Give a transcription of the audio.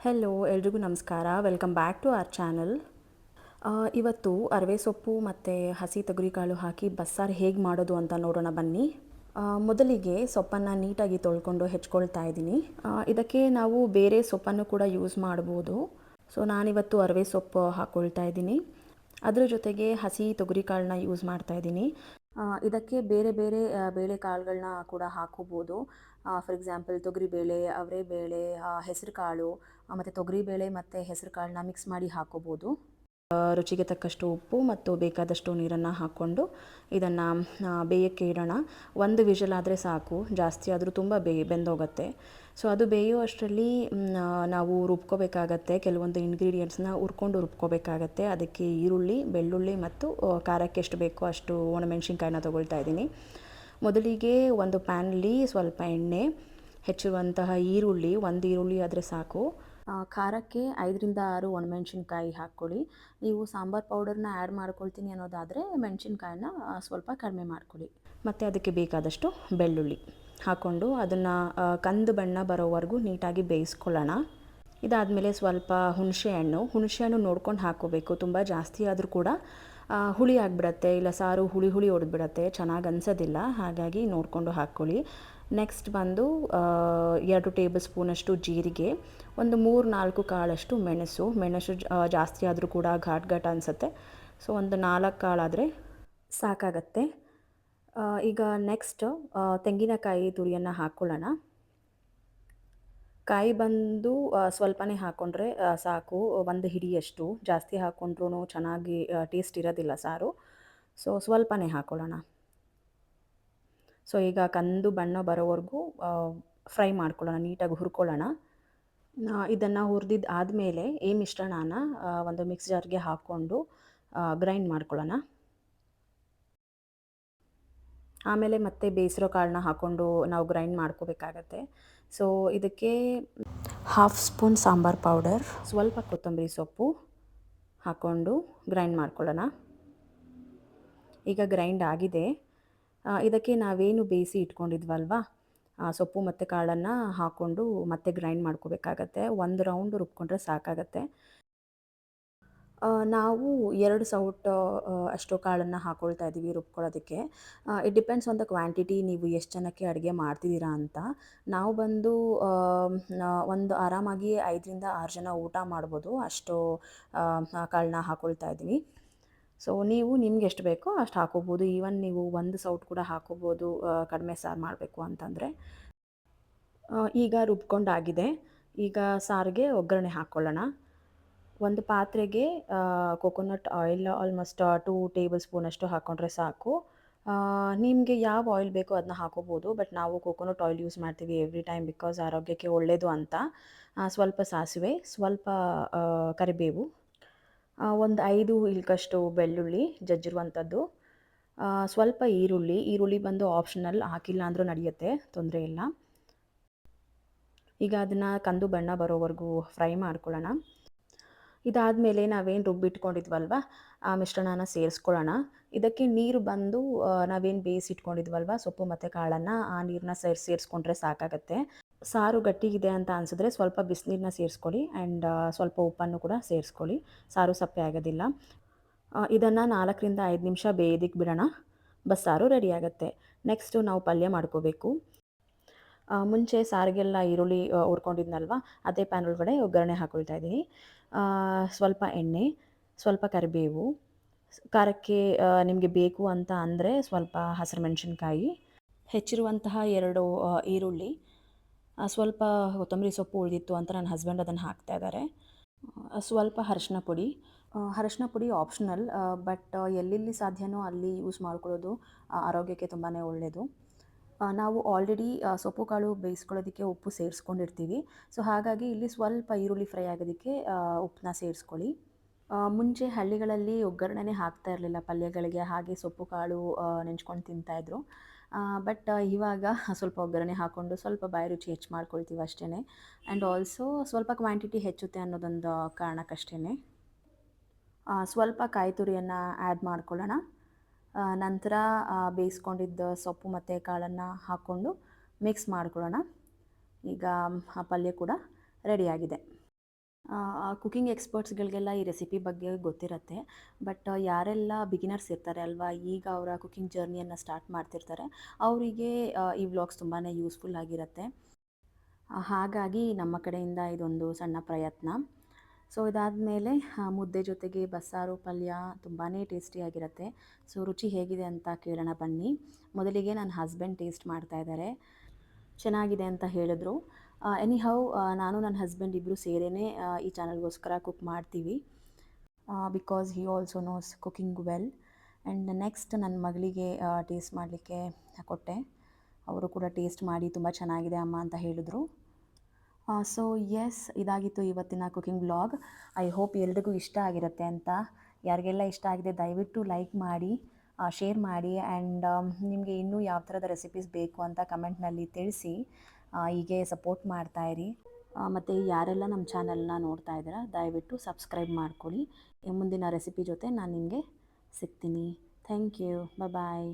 Hello ಎಲ್ರಿಗೂ ನಮಸ್ಕಾರ. Welcome back to our channel. ಇವತ್ತು ಅರವೆ ಸೊಪ್ಪು ಮತ್ತು ಹಸಿ ತೊಗರಿಕಾಳು ಹಾಕಿ ಬಸ್ಸಾರು ಹೇಗೆ ಮಾಡೋದು ಅಂತ ನೋಡೋಣ ಬನ್ನಿ. ಮೊದಲಿಗೆ ಸೊಪ್ಪನ್ನು ನೀಟಾಗಿ ತೊಳ್ಕೊಂಡು ಹೆಚ್ಕೊಳ್ತಾ ಇದ್ದೀನಿ. ಇದಕ್ಕೆ ನಾವು ಬೇರೆ ಸೊಪ್ಪನ್ನು ಕೂಡ ಯೂಸ್ ಮಾಡ್ಬೋದು. ಸೊ ನಾನಿವತ್ತು ಅರವೆ ಸೊಪ್ಪು ಹಾಕ್ಕೊಳ್ತಾ ಇದ್ದೀನಿ. ಅದರ ಜೊತೆಗೆ ಹಸಿ ತೊಗರಿಕಾಳನ್ನ ಯೂಸ್ ಮಾಡ್ತಾ ಇದ್ದೀನಿ. ಇದಕ್ಕೆ ಬೇರೆ ಬೇರೆ ಬೇಳೆ ಕಾಳುಗಳನ್ನ ಕೂಡ ಹಾಕೋಬೋದು. ಫಾರ್ ಎಕ್ಸಾಂಪಲ್ ತೊಗರಿಬೇಳೆ, ಅವರೆಬೇಳೆ, ಹೆಸರು ಕಾಳು ಮತ್ತು ತೊಗರಿಬೇಳೆ ಮತ್ತು ಹೆಸರು ಕಾಳನ್ನ ಮಿಕ್ಸ್ ಮಾಡಿ ಹಾಕೋಬೋದು. ರುಚಿಗೆ ತಕ್ಕಷ್ಟು ಉಪ್ಪು ಮತ್ತು ಬೇಕಾದಷ್ಟು ನೀರನ್ನು ಹಾಕ್ಕೊಂಡು ಇದನ್ನು ಬೇಯಕ್ಕೆ ಇಡೋಣ. ಒಂದು ವಿಷಲ್ ಆದರೆ ಸಾಕು, ಜಾಸ್ತಿ ಆದರೂ ತುಂಬ ಬೆಂದೋಗುತ್ತೆ. ಸೊ ಅದು ಬೇಯುವಷ್ಟರಲ್ಲಿ ನಾವು ರುಬ್ಕೋಬೇಕಾಗತ್ತೆ. ಕೆಲವೊಂದು ಇಂಗ್ರೀಡಿಯೆಂಟ್ಸ್ನ ಹುರ್ಕೊಂಡು ರುಬ್ಕೋಬೇಕಾಗತ್ತೆ. ಅದಕ್ಕೆ ಈರುಳ್ಳಿ, ಬೆಳ್ಳುಳ್ಳಿ ಮತ್ತು ಖಾರಕ್ಕೆ ಎಷ್ಟು ಬೇಕೋ ಅಷ್ಟು ಒಣಮೆಣ್ಸಿನ್ಕಾಯಿನ ತೊಗೊಳ್ತಾ ಇದ್ದೀನಿ. ಮೊದಲಿಗೆ ಒಂದು ಪ್ಯಾನಲ್ಲಿ ಸ್ವಲ್ಪ ಎಣ್ಣೆ, ಹೆಚ್ಚಿರುವಂತಹ ಈರುಳ್ಳಿ, ಒಂದು ಈರುಳ್ಳಿ ಆದರೆ ಸಾಕು. ಖಾರಕ್ಕೆ 5ರಿಂದ 6 ಒಣಮೆಣ್ಸಿನ್ಕಾಯಿ ಹಾಕ್ಕೊಳ್ಳಿ. ನೀವು ಸಾಂಬಾರು ಪೌಡರ್ನ ಆ್ಯಡ್ ಮಾಡ್ಕೊಳ್ತೀನಿ ಅನ್ನೋದಾದರೆ ಮೆಣಸಿನ್ಕಾಯಿನ ಸ್ವಲ್ಪ ಕಡಿಮೆ ಮಾಡ್ಕೊಳ್ಳಿ. ಮತ್ತು ಅದಕ್ಕೆ ಬೇಕಾದಷ್ಟು ಬೆಳ್ಳುಳ್ಳಿ ಹಾಕ್ಕೊಂಡು ಅದನ್ನು ಕಂದು ಬಣ್ಣ ಬರೋವರೆಗೂ ನೀಟಾಗಿ ಬೇಯಿಸ್ಕೊಳ್ಳೋಣ. ಇದಾದಮೇಲೆ ಸ್ವಲ್ಪ ಹುಣಸೆಹಣ್ಣು ನೋಡ್ಕೊಂಡು ಹಾಕ್ಕೋಬೇಕು. ತುಂಬ ಜಾಸ್ತಿ ಆದರೂ ಕೂಡ ಹುಳಿ ಆಗಿಬಿಡತ್ತೆ, ಇಲ್ಲ ಸಾರು ಹುಳಿ ಹೊಡೆದ್ಬಿಡತ್ತೆ, ಚೆನ್ನಾಗಿ ಅನಿಸೋದಿಲ್ಲ. ಹಾಗಾಗಿ ನೋಡಿಕೊಂಡು ಹಾಕ್ಕೊಳ್ಳಿ. ನೆಕ್ಸ್ಟ್ ಬಂದು 2 ಟೇಬಲ್ ಸ್ಪೂನಷ್ಟು ಜೀರಿಗೆ, ಒಂದು 3-4 ಕಾಳಷ್ಟು ಮೆಣಸು ಜಾಸ್ತಿ ಆದರೂ ಕೂಡ ಘಾಟ್ ಅನಿಸುತ್ತೆ. ಸೊ ಒಂದು 4 ಕಾಳಾದರೆ ಸಾಕಾಗತ್ತೆ. ಈಗ ನೆಕ್ಸ್ಟ್ ತೆಂಗಿನಕಾಯಿ ತುರಿಯನ್ನು ಹಾಕ್ಕೊಳ್ಳೋಣ. ಕಾಯಿ ಬಂದು ಸ್ವಲ್ಪನೇ ಹಾಕ್ಕೊಂಡ್ರೆ ಸಾಕು, ಒಂದು ಹಿಡಿಯಷ್ಟು. ಜಾಸ್ತಿ ಹಾಕ್ಕೊಂಡ್ರೂ ಚೆನ್ನಾಗಿ ಟೇಸ್ಟ್ ಇರೋದಿಲ್ಲ ಸಾರು. ಸೊ ಸ್ವಲ್ಪನೇ ಹಾಕ್ಕೊಳ್ಳೋಣ. ಸೊ ಈಗ ಕಂದು ಬಣ್ಣ ಬರೋವರೆಗೂ ಫ್ರೈ ಮಾಡ್ಕೊಳ್ಳೋಣ, ನೀಟಾಗಿ ಹುರ್ಕೊಳ್ಳೋಣ. ಇದನ್ನು ಹುರಿದಿದ್ದು ಆದಮೇಲೆ ಈ ಮಿಶ್ರಣನ ಒಂದು ಮಿಕ್ಸ್ ಜಾರ್ಗೆ ಹಾಕ್ಕೊಂಡು ಗ್ರೈಂಡ್ ಮಾಡ್ಕೊಳ್ಳೋಣ. ಆಮೇಲೆ ಮತ್ತೆ ಬೇಯಿಸಿರೋ ಕಾಳನ್ನ ಹಾಕ್ಕೊಂಡು ನಾವು ಗ್ರೈಂಡ್ ಮಾಡ್ಕೋಬೇಕಾಗತ್ತೆ. ಸೊ ಇದಕ್ಕೆ 1/2 ಸ್ಪೂನ್ ಸಾಂಬಾರು ಪೌಡರ್, ಸ್ವಲ್ಪ ಕೊತ್ತಂಬರಿ ಸೊಪ್ಪು ಹಾಕ್ಕೊಂಡು ಗ್ರೈಂಡ್ ಮಾಡ್ಕೊಳ್ಳೋಣ. ಈಗ ಗ್ರೈಂಡ್ ಆಗಿದೆ. ಇದಕ್ಕೆ ನಾವೇನು ಬೇಯಿಸಿ ಇಟ್ಕೊಂಡಿದ್ವಲ್ವ ಸೊಪ್ಪು ಮತ್ತು ಕಾಳನ್ನು ಹಾಕ್ಕೊಂಡು ಮತ್ತೆ ಗ್ರೈಂಡ್ ಮಾಡ್ಕೋಬೇಕಾಗತ್ತೆ. ಒಂದು ರೌಂಡ್ ರುಬ್ಕೊಂಡ್ರೆ ಸಾಕಾಗತ್ತೆ. ನಾವು 2 ಸೌಟ್ ಅಷ್ಟು ಕಾಳನ್ನು ಹಾಕ್ಕೊಳ್ತಾ ಇದ್ದೀವಿ ರುಬ್ಕೊಳ್ಳೋದಕ್ಕೆ. It depends on the quantity, ನೀವು ಎಷ್ಟು ಜನಕ್ಕೆ ಅಡುಗೆ ಮಾಡ್ತಿದ್ದೀರಾ ಅಂತ. ನಾವು ಬಂದು ಒಂದು ಆರಾಮಾಗಿ 5ರಿಂದ 6 ಜನ ಊಟ ಮಾಡ್ಬೋದು, ಅಷ್ಟು ಕಾಳನ್ನ ಹಾಕ್ಕೊಳ್ತಾ ಇದ್ದೀವಿ. ಸೊ ನೀವು ನಿಮ್ಗೆ ಎಷ್ಟು ಬೇಕೋ ಅಷ್ಟು ಹಾಕೋಬೋದು. ಈವನ್ ನೀವು 1 ಸೌಟ್ ಕೂಡ ಹಾಕೋಬೋದು ಕಡಿಮೆ ಸಾರು ಮಾಡಬೇಕು ಅಂತಂದರೆ. ಈಗ ರುಬ್ಕೊಂಡಾಗಿದೆ. ಈಗ ಸಾರಿಗೆ ಒಗ್ಗರಣೆ ಹಾಕ್ಕೊಳ್ಳೋಣ. ಒಂದು ಪಾತ್ರೆಗೆ ಕೋಕೋನಟ್ ಆಯಿಲ್ ಆಲ್ಮೋಸ್ಟ್ 2 ಟೇಬಲ್ ಸ್ಪೂನಷ್ಟು ಹಾಕ್ಕೊಂಡ್ರೆ ಸಾಕು. ನಿಮಗೆ ಯಾವ ಆಯಿಲ್ ಬೇಕೋ ಅದನ್ನ ಹಾಕೋಬೋದು. ಬಟ್ ನಾವು ಕೋಕೋನಟ್ ಆಯಿಲ್ ಯೂಸ್ ಮಾಡ್ತೀವಿ ಎವ್ರಿ ಟೈಮ್, ಬಿಕಾಸ್ ಆರೋಗ್ಯಕ್ಕೆ ಒಳ್ಳೆಯದು ಅಂತ. ಸ್ವಲ್ಪ ಸಾಸಿವೆ, ಸ್ವಲ್ಪ ಕರಿಬೇವು, ಒಂದು 5 ಇಲ್ಕಷ್ಟು ಬೆಳ್ಳುಳ್ಳಿ ಜಜ್ಜಿರುವಂಥದ್ದು, ಸ್ವಲ್ಪ ಈರುಳ್ಳಿ ಬಂದು ಆಪ್ಷನಲ್, ಹಾಕಿಲ್ಲ ಅಂದರೂ ನಡೆಯುತ್ತೆ, ತೊಂದರೆ ಇಲ್ಲ. ಈಗ ಅದನ್ನು ಕಂದು ಬಣ್ಣ ಬರೋವರೆಗೂ ಫ್ರೈ ಮಾಡ್ಕೊಳ್ಳೋಣ. ಇದಾದಮೇಲೆ ನಾವೇನು ರುಬ್ಬಿಟ್ಕೊಂಡಿದ್ವಲ್ವ ಆ ಮಿಶ್ರಣನ ಸೇರಿಸ್ಕೊಳ್ಳೋಣ. ಇದಕ್ಕೆ ನೀರು ಬಂದು ನಾವೇನು ಬೇಯಿಸಿಟ್ಕೊಂಡಿದ್ವಲ್ವ ಸೊಪ್ಪು ಮತ್ತು ಕಾಳನ್ನು, ಆ ನೀರನ್ನ ಸೇರಿಸ್ಕೊಂಡ್ರೆ ಸಾಕಾಗತ್ತೆ. ಸಾರು ಗಟ್ಟಿಗಿದೆ ಅಂತ ಅನಿಸಿದ್ರೆ ಸ್ವಲ್ಪ ಬಿಸಿನೀರನ್ನ ಸೇರಿಸ್ಕೊಳ್ಳಿ ಆ್ಯಂಡ್ ಸ್ವಲ್ಪ ಉಪ್ಪನ್ನು ಕೂಡ ಸೇರಿಸ್ಕೊಳ್ಳಿ. ಸಾರು ಸಪ್ಪೆ ಆಗೋದಿಲ್ಲ. ಇದನ್ನು 4ರಿಂದ 5 ನಿಮಿಷ ಬೇಯೋದಕ್ಕೆ ಬಿಡೋಣ. ಬಸ್ಸಾರು ರೆಡಿ ಆಗುತ್ತೆ. ನೆಕ್ಸ್ಟು ನಾವು ಪಲ್ಯ ಮಾಡ್ಕೋಬೇಕು. ಮುಂಚೆ ಸಾರಿಗೆಲ್ಲ ಈರುಳ್ಳಿ ಹುರ್ಕೊಂಡಿದ್ನಲ್ವ, ಅದೇ ಪ್ಯಾನ್ ಒಳಗಡೆ ಒಗ್ಗರಣೆ ಹಾಕ್ಕೊಳ್ತಾ ಇದ್ದೀನಿ. ಸ್ವಲ್ಪ ಎಣ್ಣೆ, ಸ್ವಲ್ಪ ಕರಿಬೇವು, ಖಾರಕ್ಕೆ ನಿಮಗೆ ಬೇಕು ಅಂತ ಅಂದರೆ ಸ್ವಲ್ಪ ಹಸಿರು ಮೆಣಸಿನ್ಕಾಯಿ, ಹೆಚ್ಚಿರುವಂತಹ 2 ಈರುಳ್ಳಿ, ಸ್ವಲ್ಪ ಕೊತ್ತಂಬರಿ ಸೊಪ್ಪು ಉಳಿದಿತ್ತು ಅಂತ ನನ್ನ ಹಸ್ಬೆಂಡ್ ಅದನ್ನು ಹಾಕ್ತಾ ಇದ್ದಾರೆ. ಸ್ವಲ್ಪ ಅರಶಿನ ಪುಡಿ ಆಪ್ಷನಲ್, ಬಟ್ ಎಲ್ಲೆಲ್ಲಿ ಸಾಧ್ಯನೋ ಅಲ್ಲಿ ಯೂಸ್ ಮಾಡ್ಕೊಳ್ಳೋದು ಆರೋಗ್ಯಕ್ಕೆ ತುಂಬಾ ಒಳ್ಳೆಯದು. ನಾವು ಆಲ್ರೆಡಿ ಸೊಪ್ಪು ಕಾಳು ಬೇಯಿಸ್ಕೊಳ್ಳೋದಕ್ಕೆ ಉಪ್ಪು ಸೇರಿಸ್ಕೊಂಡಿರ್ತೀವಿ. ಸೊ ಹಾಗಾಗಿ ಇಲ್ಲಿ ಸ್ವಲ್ಪ ಈರುಳ್ಳಿ ಫ್ರೈ ಆಗೋದಕ್ಕೆ ಉಪ್ಪನ್ನ ಸೇರಿಸ್ಕೊಳ್ಳಿ. ಮುಂಚೆ ಹಳ್ಳಿಗಳಲ್ಲಿ ಒಗ್ಗರಣೆನೇ ಹಾಕ್ತಾ ಇರಲಿಲ್ಲ ಪಲ್ಯಗಳಿಗೆ, ಹಾಗೆ ಸೊಪ್ಪು ಕಾಳು ನೆಂಚ್ಕೊಂಡು ತಿಂತಾಯಿದ್ರು. ಬಟ್ ಇವಾಗ ಸ್ವಲ್ಪ ಒಗ್ಗರಣೆ ಹಾಕ್ಕೊಂಡು ಸ್ವಲ್ಪ ಬಾಯಿ ರುಚಿ ಹೆಚ್ಚು ಮಾಡ್ಕೊಳ್ತೀವಿ ಅಷ್ಟೇ. ಆ್ಯಂಡ್ ಆಲ್ಸೋ ಸ್ವಲ್ಪ ಕ್ವಾಂಟಿಟಿ ಹೆಚ್ಚುತ್ತೆ ಅನ್ನೋದೊಂದು ಕಾರಣಕ್ಕಷ್ಟೇ. ಸ್ವಲ್ಪ ಕಾಯಿ ತುರಿಯನ್ನು ಆ್ಯಡ್ ಮಾಡ್ಕೊಳ್ಳೋಣ. ನಂತರ ಬೇಯಿಸ್ಕೊಂಡಿದ್ದ ಸೊಪ್ಪು ಮತ್ತು ಕಾಳನ್ನು ಹಾಕ್ಕೊಂಡು ಮಿಕ್ಸ್ ಮಾಡ್ಕೊಳ್ಳೋಣ. ಈಗ ಆ ಪಲ್ಯ ಕೂಡ ರೆಡಿಯಾಗಿದೆ. ಕುಕಿಂಗ್ ಎಕ್ಸ್ಪರ್ಟ್ಸ್ಗಳಿಗೆಲ್ಲ ಈ ರೆಸಿಪಿ ಬಗ್ಗೆ ಗೊತ್ತಿರುತ್ತೆ. ಬಟ್ ಯಾರೆಲ್ಲ ಬಿಗಿನರ್ಸ್ ಇರ್ತಾರೆ ಅಲ್ವಾ, ಈಗ ಅವರ ಕುಕಿಂಗ್ ಜರ್ನಿಯನ್ನು ಸ್ಟಾರ್ಟ್ ಮಾಡ್ತಿರ್ತಾರೆ, ಅವರಿಗೆ ಈ ವ್ಲಾಗ್ಸ್ ತುಂಬಾ ಯೂಸ್ಫುಲ್ ಆಗಿರುತ್ತೆ. ಹಾಗಾಗಿ ನಮ್ಮ ಕಡೆಯಿಂದ ಇದೊಂದು ಸಣ್ಣ ಪ್ರಯತ್ನ. ಸೊ ಇದಾದಮೇಲೆ ಮುದ್ದೆ ಜೊತೆಗೆ ಬಸ್ಸಾರು ಪಲ್ಯ ತುಂಬಾ ಟೇಸ್ಟಿಯಾಗಿರುತ್ತೆ. ಸೊ ರುಚಿ ಹೇಗಿದೆ ಅಂತ ಕೇಳೋಣ ಬನ್ನಿ. ಮೊದಲಿಗೆ ನನ್ನ ಹಸ್ಬೆಂಡ್ ಟೇಸ್ಟ್ ಮಾಡ್ತಾ ಇದ್ದಾರೆ. ಚೆನ್ನಾಗಿದೆ ಅಂತ ಹೇಳಿದ್ರು. ಎನಿಹೌ ನಾನು ನನ್ನ ಹಸ್ಬೆಂಡ್ ಇಬ್ಬರು ಸೇರೇ ಈ ಚಾನಲ್ಗೋಸ್ಕರ ಕುಕ್ ಮಾಡ್ತೀವಿ. Because he also nose cooking well. And next ನನ್ನ ಮಗಳಿಗೆ ಟೇಸ್ಟ್ ಮಾಡಲಿಕ್ಕೆ ಕೊಟ್ಟೆ. ಅವರು ಕೂಡ ಟೇಸ್ಟ್ ಮಾಡಿ ತುಂಬ ಚೆನ್ನಾಗಿದೆ ಅಮ್ಮ ಅಂತ ಹೇಳಿದ್ರು. ಸೊ ಎಸ್, ಇದಾಗಿತ್ತು ಇವತ್ತಿನ ಕುಕಿಂಗ್ ವ್ಲಾಗ್. ಐ ಹೋಪ್ ಎಲ್ರಿಗೂ ಇಷ್ಟ ಆಗಿರುತ್ತೆ ಅಂತ. ಯಾರಿಗೆಲ್ಲ ಇಷ್ಟ ಆಗಿದೆ ದಯವಿಟ್ಟು ಲೈಕ್ ಮಾಡಿ, ಶೇರ್ ಮಾಡಿ, ಆ್ಯಂಡ್ ನಿಮಗೆ ಇನ್ನೂ ಯಾವ ಥರದ ರೆಸಿಪೀಸ್ ಬೇಕು ಅಂತ ಕಮೆಂಟ್ನಲ್ಲಿ ತಿಳಿಸಿ. ಹೀಗೆ ಸಪೋರ್ಟ್ ಮಾಡ್ತಾಯಿರಿ. ಮತ್ತು ಯಾರೆಲ್ಲ ನಮ್ಮ ಚಾನಲ್ನ ನೋಡ್ತಾ ಇದ್ದೀರಾ ದಯವಿಟ್ಟು ಸಬ್ಸ್ಕ್ರೈಬ್ ಮಾಡ್ಕೊಳ್ಳಿ. ಮುಂದಿನ ರೆಸಿಪಿ ಜೊತೆ ನಾನು ನಿಮಗೆ ಸಿಗ್ತೀನಿ. Thank you. ಬಾಯ್.